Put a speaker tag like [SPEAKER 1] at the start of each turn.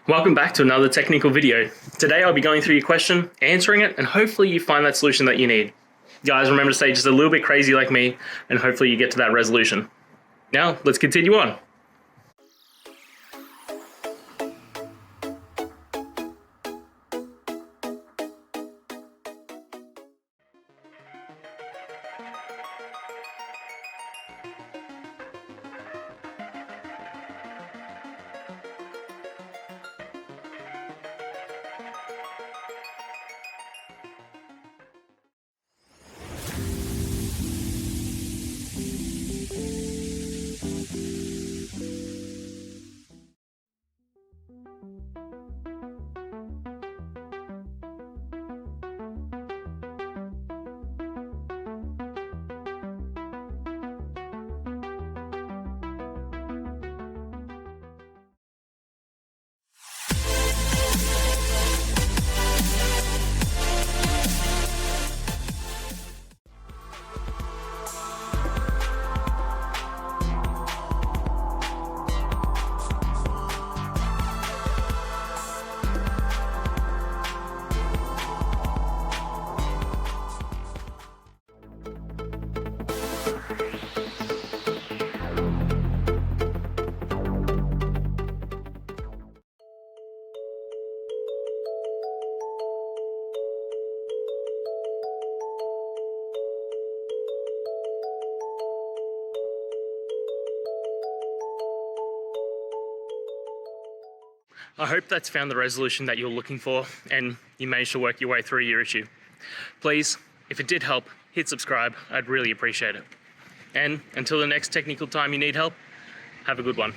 [SPEAKER 1] Welcome back to another technical video. Today I'll be going through your question, answering it, and hopefully you find that solution that you need. Guys, remember to stay just a little bit crazy like me, and hopefully you get to that resolution. Now, let's continue on. I hope that's found the resolution that you're looking for and you managed to work your way through your issue. Please, if it did help, hit subscribe. I'd really appreciate it. And until the next technical time you need help, have a good one.